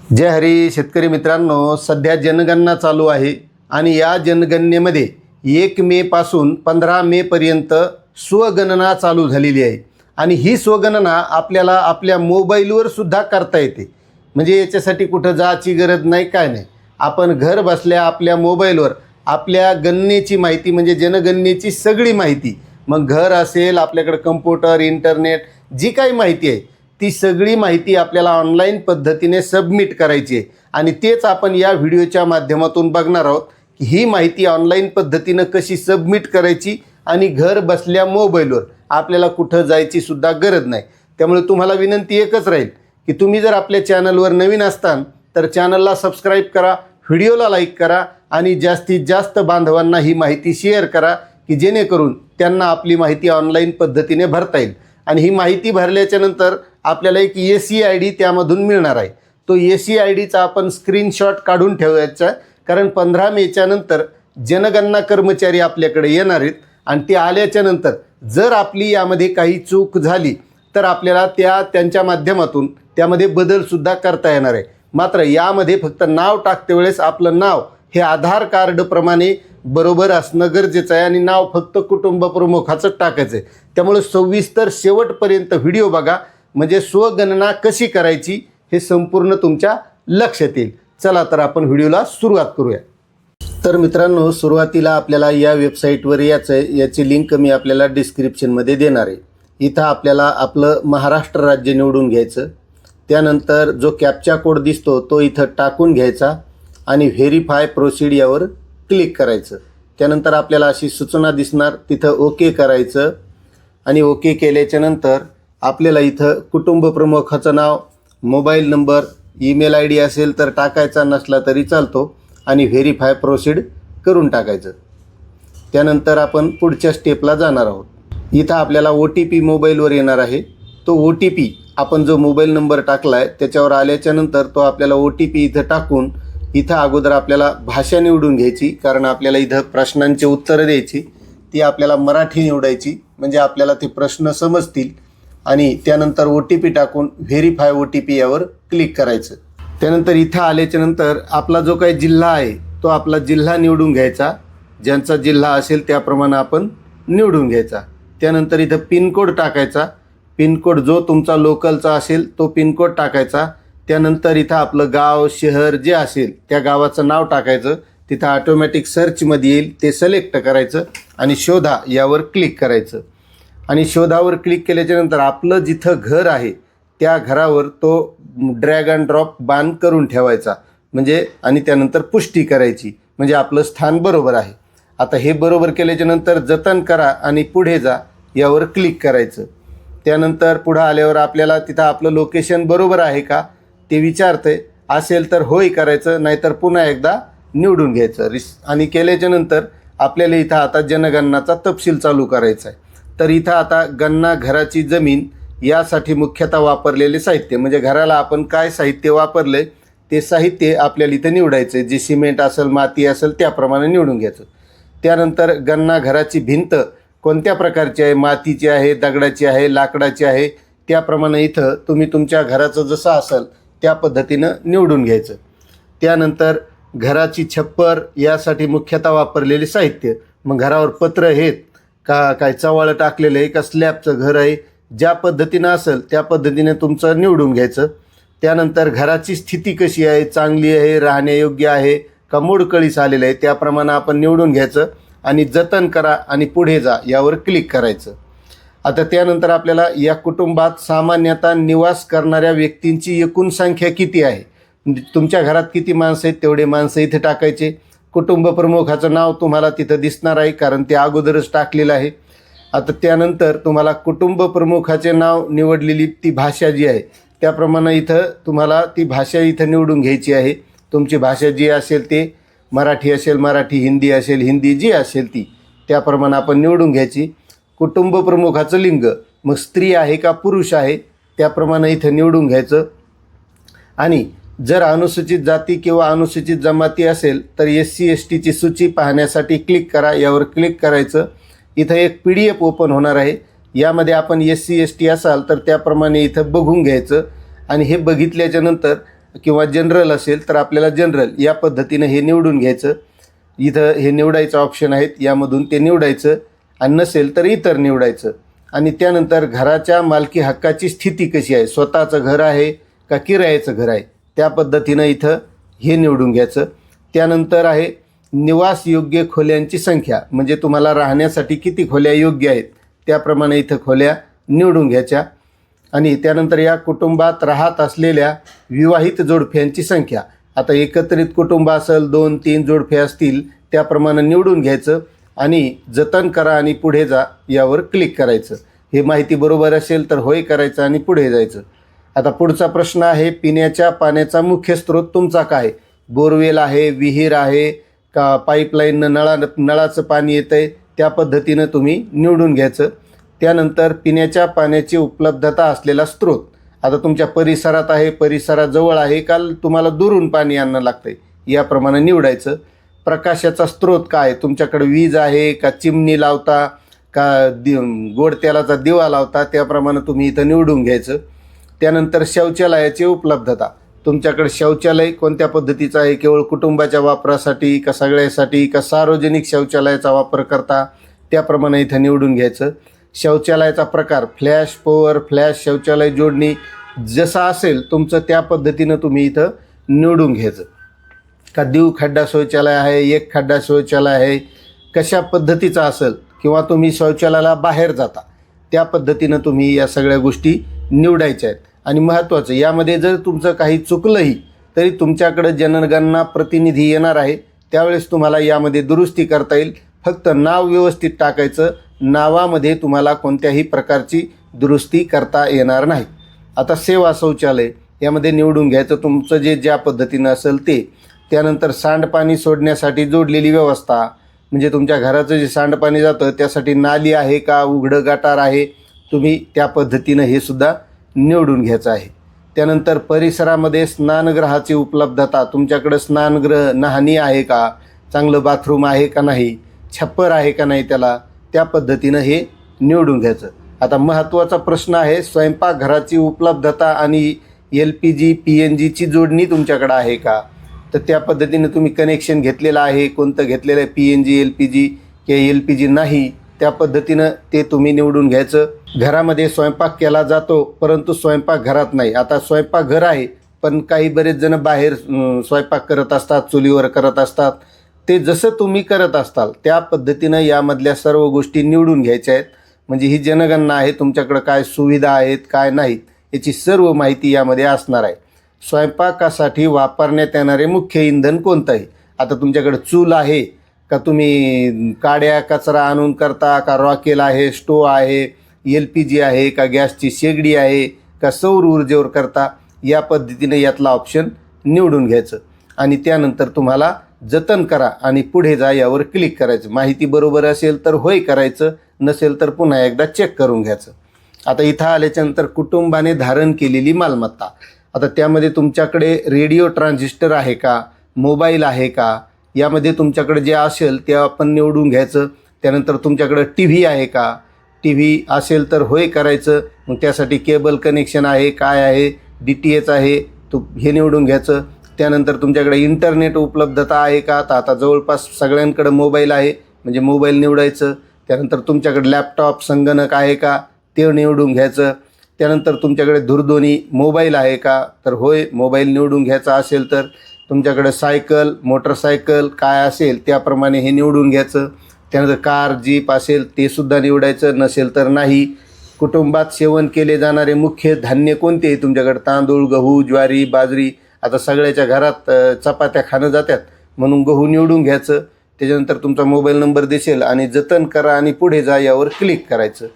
जय हरी शेतकरी मित्रांनो, सध्या जनगणना चालू आहे आणि या जनगणनेमध्ये 1 मे पासून 15 मे पर्यंत स्वगणना चालू झालेली आहे आणि ही स्वगणना आपल्याला आपल्या मोबाईलवर सुद्धा करता येते। म्हणजे याच्यासाठी कुठं जायची गरज नाही, काय नाही। आपण घर बसल्या आपल्या मोबाईलवर आपल्या गणनेची माहिती म्हणजे जनगणनेची सगळी माहिती, मग घर असेल, आपल्याकडे कम्प्युटर, इंटरनेट, जी काही माहिती आहे ती सगळी माहिती आपल्याला ऑनलाईन पद्धतीने सबमिट करायची आहे आणि तेच आपण या व्हिडिओच्या माध्यमातून बघणार आहोत की ही माहिती ऑनलाईन पद्धतीने कशी सबमिट करायची आणि घर बसल्या मोबाईलवर आपल्याला कुठं जायची सुद्धा गरज नाही। त्यामुळे तुम्हाला विनंती एकच राहील की तुम्ही जर आपल्या चॅनलवर नवीन असताल तर चॅनलला सबस्क्राईब करा, व्हिडिओला लाईक करा आणि जास्तीत जास्त बांधवांना ही माहिती शेअर करा की जेणेकरून त्यांना आपली माहिती ऑनलाईन पद्धतीने भरता येईल। आणि ही माहिती भरल्याच्या नंतर आपल्याला एक SEID त्यामधून मिळणार आहे। तो SEIDचा आपण स्क्रीनशॉट काढून ठेवायचा, कारण 15 मेच्या नंतर जनगणना कर्मचारी आपल्याकडे येणार आहेत आणि ते आल्याच्या नंतर जर आपली यामध्ये काही चूक झाली तर आपल्याला त्यांच्या माध्यमातून त्यामध्ये बदलसुद्धा करता येणार आहे। मात्र यामध्ये फक्त नाव टाकते वेळेस आपलं नाव हे आधार कार्डप्रमाणे बरोबर असणं गरजेचं आहे आणि नाव फक्त कुटुंब प्रमुखाचं टाकायचं आहे। त्यामुळे सविस्तर शेवटपर्यंत व्हिडिओ बघा, म्हणजे स्वगणना कशी करायची हे संपूर्ण तुमच्या लक्षात येईल। चला तर आपण व्हिडिओला सुरुवात करूया। तर मित्रांनो, सुरुवातीला आपल्याला या वेबसाईटवर यायचं आहे। याची लिंक मी आपल्याला डिस्क्रिप्शनमध्ये देणार आहे। इथं आपल्याला आपलं महाराष्ट्र राज्य निवडून घ्यायचं, त्यानंतर जो कॅप्चा कोड दिसतो तो इथं टाकून घ्यायचा आणि व्हेरीफाय प्रोसीड यावर क्लिक करायचं। त्यानंतर आपल्याला अशी सूचना दिसणार, तिथं ओके करायचं आणि ओके केल्याच्या नंतर आपल्याला इथं कुटुंब प्रमुखाचं नाव, मोबाईल नंबर, ईमेल ID असेल तर टाकायचा, नसला तरी चालतो आणि व्हेरीफाय प्रोसीड करून टाकायचं। त्यानंतर आपण पुढच्या स्टेपला जाणार आहोत। इथं आपल्याला OTP मोबाईलवर येणार आहे। तो OTP आपण जो मोबाईल नंबर टाकला आहे त्याच्यावर आल्याच्या नंतर तो आपल्याला OTP इथं टाकून इथं अगोदर आपल्याला भाषा निवडून घ्यायची, कारण आपल्याला इथं प्रश्नांची उत्तरं द्यायची। ती आपल्याला मराठी निवडायची म्हणजे आपल्याला ते प्रश्न समजतील आणि त्यानंतर OTP टाकून व्हेरीफाय OTP यावर क्लिक करायचं। त्यानंतर इथं आल्याच्या नंतर आपला जो काही जिल्हा आहे तो आपला जिल्हा निवडून घ्यायचा, ज्यांचा जिल्हा असेल त्याप्रमाणे आपण निवडून घ्यायचा। त्यानंतर इथं पिनकोड टाकायचा, पिनकोड जो तुमचा लोकलचा असेल तो पिनकोड टाकायचा। त्यानंतर इथं आपलं गाव, शहर जे असेल त्या गावाचं नाव टाकायचं, तिथं ऑटोमॅटिक सर्चमध्ये येईल ते सिलेक्ट करायचं आणि शोधा यावर क्लिक करायचं। आणि शोधावर क्लिक केल्याच्यानंतर आपलं जिथं घर आहे त्या घरावर तो ड्रॅग अँड ड्रॉप बाण करून ठेवायचा, म्हणजे आणि त्यानंतर पुष्टी करायची, म्हणजे आपलं स्थान बरोबर आहे। आता हे बरोबर केल्याच्यानंतर जतन करा आणि पुढे जा यावर क्लिक करायचं। त्यानंतर पुढं आल्यावर आपल्याला तिथं आपलं लोकेशन बरोबर आहे का ते विचारते, असेल तर होय करायचं, नाहीतर पुन्हा एकदा निवडून घ्यायचं आणि केल्याच्यानंतर आपल्याला इथं आता जनगणनाचा तपशील चालू करायचा आहे। तर इथं आता गणना घराची जमीन यासाठी मुख्यतः वापरलेले साहित्य, म्हणजे घराला आपण काय साहित्य वापरले ते साहित्य आपल्याला इथं निवडायचं, जे सिमेंट असेल, माती असेल त्याप्रमाणे निवडून घ्यायचं। त्यानंतर गणना घराची भिंत कोणत्या प्रकारची आहे, मातीची आहे, दगडाची आहे, लाकडाची आहे, त्याप्रमाणे इथं तुम्ही तुमच्या घराचं जसं असेल त्या पद्धतीनं निवडून घ्यायचं। त्यानंतर घराची छप्पर यासाठी मुख्यतः वापरलेले साहित्य, मग घरावर पत्र आहेत का, काय चवाळं टाकलेलं आहे का, स्लॅबचं घर आहे, ज्या पद्धतीनं असेल त्या पद्धतीने तुमचं निवडून घ्यायचं। त्यानंतर घराची स्थिती कशी आहे, चांगली आहे, राहण्यायोग्य आहे का, मोडकळीस आलेलं आहे, त्याप्रमाणे आपण निवडून घ्यायचं आणि जतन करा आणि पुढे जा यावर क्लिक करायचं। आता त्यानंतर आपल्याला या कुटुंबात सामान्यतः निवास करणाऱ्या व्यक्तींची एकूण संख्या किती आहे, म्हणजे तुमच्या घरात किती माणसं आहेत तेवढे माणसं इथे टाकायचे। कुटुंब प्रमुखाचं नाव तुम्हाला तिथं दिसणार आहे, कारण ते अगोदरच टाकलेलं आहे। आता त्यानंतर तुम्हाला कुटुंब प्रमुखाचे नाव निवडलेली ती भाषा जी आहे त्याप्रमाणे इथं तुम्हाला ती भाषा इथं निवडून घ्यायची आहे। तुमची भाषा जी असेल ते मराठी असेल मराठी, हिंदी असेल हिंदी, जी असेल ती त्याप्रमाणे आपण निवडून घ्यायची। कुटुंब प्रमुखाचं लिंग, मग स्त्री आहे का पुरुष आहे त्याप्रमाणे इथं निवडून घ्यायचं। आणि जर अनुसूचित जाती किंवा अनुसूचित जमाती असेल तर SC STची सूची पाहण्यासाठी क्लिक करा यावर क्लिक करायचं। इथं एक PDF ओपन होणार आहे, यामध्ये आपण SC ST असाल तर त्याप्रमाणे इथं बघून घ्यायचं आणि हे बघितल्याच्या नंतर किंवा जनरल असेल तर आपल्याला जनरल या पद्धतीनं हे निवडून घ्यायचं. इथं हे निवडायचं ऑप्शन आहेत, यामधून ते निवडायचं आणि नसेल तर इतर निवडायचं. आणि त्यानंतर घराच्या मालकी हक्काची स्थिती कशी आहे, स्वतःचं घर आहे का किरायाचं घर आहे, त्या पद्धतीनं इथं हे निवडून घ्यायचं. त्यानंतर आहे निवास योग्य खोल्यांची संख्या, म्हणजे तुम्हाला राहण्यासाठी किती खोल्या योग्य आहेत त्याप्रमाणे इथं खोल्या निवडून घ्यायच्या. आणि त्यानंतर या कुटुंबात राहत असलेल्या विवाहित जोडप्यांची संख्या, आता एकत्रित कुटुंब असेल 2-3 जोडपे असतील त्याप्रमाणे निवडून घ्यायचं आणि जतन करा आणि पुढे जा यावर क्लिक करायचं. हे माहिती बरोबर असेल तर होय करायचं आणि पुढे जायचं. आता पुढचा प्रश्न आहे पिण्याच्या पाण्याचा मुख्य स्रोत तुमचा काय, बोरवेल आहे, विहीर आहे का पाईपलाईननं नळाचं पाणी येतं आहे, त्या पद्धतीनं तुम्ही निवडून घ्यायचं. त्यानंतर पिण्याच्या पाण्याची उपलब्धता असलेला स्रोत, आता तुमच्या परिसरात आहे, परिसराजवळ आहे का तुम्हाला दुरून पाणी आणणं लागतं आहे याप्रमाणे निवडायचं. प्रकाशाचा स्रोत काय, तुमच्याकडे वीज आहे का चिमणी लावता का गोड तेलाचा दिवा लावता, त्याप्रमाणे तुम्ही इथं निवडून घ्यायचं. त्यानंतर शौचालयाची उपलब्धता, तुमच्याकडे शौचालय कोणत्या पद्धतीचं आहे, केवळ कुटुंबाच्या वापरासाठी का सगळ्यासाठी का सार्वजनिक शौचालयाचा वापर करता, त्याप्रमाणे इथं निवडून घ्यायचं. शौचालयाचा प्रकार फ्लॅश, पॉवर, फ्लॅश, शौचालय जोडणी जसं असेल तुमचं त्या पद्धतीनं तुम्ही इथं निवडून घ्यायचं. का देव खड्डा शौचालय आहे, एक खड्डा शौचालय आहे, कशा पद्धतीचं असेल किंवा तुम्ही शौचालयाला बाहेर जाता त्या पद्धतीनं तुम्ही या सगळ्या गोष्टी निवडायच्या आहेत. आणि महत्त्वाचं यामध्ये जर तुमचं काही चुकलंही तरी तुमच्याकडं जनगणना प्रतिनिधी येणार आहे, त्यावेळेस तुम्हाला यामध्ये दुरुस्ती करता येईल. फक्त नाव व्यवस्थित टाकायचं, नावामध्ये तुम्हाला कोणत्याही प्रकारची दुरुस्ती करता येणार नाही. आता सेवा शौचालय यामध्ये निवडून घ्यायचं तुमचं जे ज्या पद्धतीनं असेल ते. त्यानंतर सांडपाणी सोडण्यासाठी जोडलेली व्यवस्था, म्हणजे तुमच्या घराचं जे सांडपाणी जातं त्यासाठी नाली आहे का उघडं गटार आहे, तुम्ही त्या पद्धतीनं हे सुद्धा निवडून घ्यायचं आहे. त्यानंतर परिसरामध्ये स्नानगृहाची उपलब्धता, तुमच्याकडं स्नानगृह न्हाणी आहे का, चांगलं बाथरूम आहे का नाही, छप्पर आहे का नाही त्याला, त्या पद्धतीनं हे निवडून घ्यायचं. आता महत्त्वाचा प्रश्न आहे स्वयंपाकघराची उपलब्धता आणि LPG PNGची जोडणी तुमच्याकडं आहे का, तर त्या पद्धतीने तुम्ही कनेक्शन घेतलेलं आहे, कोणतं घेतलेलं आहे PNG LPG किंवा LPG नाही, त्या पद्धतीनं ते तुम्ही निवडून घ्यायचं. घरामध्ये स्वयंपाक केला जातो परंतु स्वयंपाक घरात नाही, आता स्वयंपाकघर आहे पण काही बरेच जण बाहेर स्वयंपाक करत असतात, चुलीवर करत असतात, ते जसं तुम्ही करत असताल त्या पद्धतीनं यामधल्या सर्व गोष्टी निवडून घ्यायच्या आहेत. म्हणजे ही जनगणना आहे, तुमच्याकडं काय सुविधा आहेत काय नाहीत याची सर्व माहिती यामध्ये असणार आहे. स्वयंपाकासाठी वापरण्यात येणारे मुख्य इंधन कोणतं आहे, आता तुमच्याकडे चूल आहे का तुम्ही काड्या कचरा आणून करता का रॉकेल आहे, स्टोव आहे, LPG आहे का गॅसची शेगडी आहे का सौर ऊर्जेवर करता, या पद्धतीने यातला ऑप्शन निवडून घ्यायचं. आणि त्यानंतर तुम्हाला जतन करा आणि पुढे जा यावर क्लिक करायचं. माहिती बरोबर असेल तर होय करायचं, नसेल तर पुन्हा एकदा चेक करून घ्यायचं. आता इथं आल्याच्यानंतर कुटुंबाने धारण केलेली मालमत्ता, आता त्यामध्ये तुमच्याकडे रेडिओ ट्रान्झिस्टर आहे का, मोबाईल आहे का, यामध्ये तुमच्याकडे जे असेल ते आपण निवडून घ्यायचं. त्यानंतर तुमच्याकडे TV आहे का, TV असेल तर होय करायचं. मग त्यासाठी केबल कनेक्शन आहे काय आहे, DTH आहे तो हे निवडून घ्यायचं. त्यानंतर तुमच्याकडे इंटरनेट उपलब्धता आहे का, तर आता जवळपास सगळ्यांकडे मोबाईल आहे म्हणजे मोबाईल निवडायचं. त्यानंतर तुमच्याकडे लॅपटॉप संगणक आहे का ते निवडून घ्यायचं. त्यानंतर तुमच्याकडे दूरध्वनी मोबाईल आहे का, तर होय मोबाईल निवडून घ्यायचा असेल तर. तुमच्याकडे सायकल मोटरसायकल काय असेल त्याप्रमाणे हे निवडून घ्यायचं. त्यानंतर कार जीप असेल ते सुद्धा निवडायचं, नसेल तर नाही. कुटुंबात सेवन केले जाणारे मुख्य धान्य कोणते आहे, तुमच्याकडे तांदूळ, गहू, ज्वारी, बाजरी, आता सगळ्याच्या घरात चपात्या खाणं जातात म्हणून गहू निवडून घ्यायचं. त्याच्यानंतर तुमचा मोबाईल नंबर दिसेल आणि जतन करा आणि पुढे जा यावर क्लिक करायचं.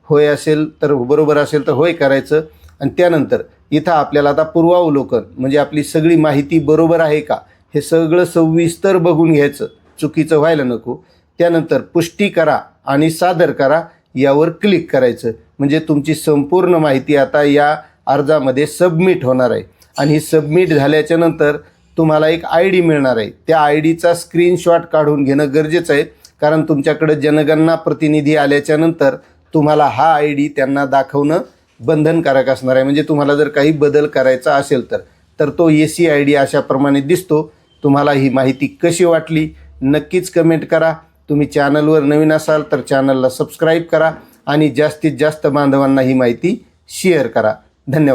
होय असेल तर बरोबर असेल तर होय करायचं. आणि त्यानंतर इथं आपल्याला आता पूर्वावलोकन म्हणजे आपली सगळी माहिती बरोबर आहे का हे सगळं सविस्तर बघून घ्यायचं, चुकीचं व्हायला नको. त्यानंतर पुष्टी करा आणि सादर करा यावर क्लिक करायचं. म्हणजे तुमची संपूर्ण माहिती आता या अर्जामध्ये सबमिट होणार आहे. आणि ही सबमिट झाल्याच्या नंतर तुम्हाला एक ID मिळणार आहे. त्या IDचा स्क्रीनशॉट काढून घेणं गरजेचं आहे, कारण तुमच्याकडे जनगणना प्रतिनिधी आल्याच्या नंतर तुम्हाला हा ID त्यांना दाखवणं बंधनकारक असणार आहे. म्हणजे तुम्हाला जर काही बदल करायचा असेल तर तर तो SCID अशाप्रमाणे दिसतो. तुम्हाला ही माहिती कशी वाटली नक्कीच कमेंट करा. तुम्ही चॅनलवर नवीन असाल तर चॅनलला सबस्क्राईब करा आणि जास्तीत जास्त बांधवांना ही माहिती शेअर करा. धन्यवाद.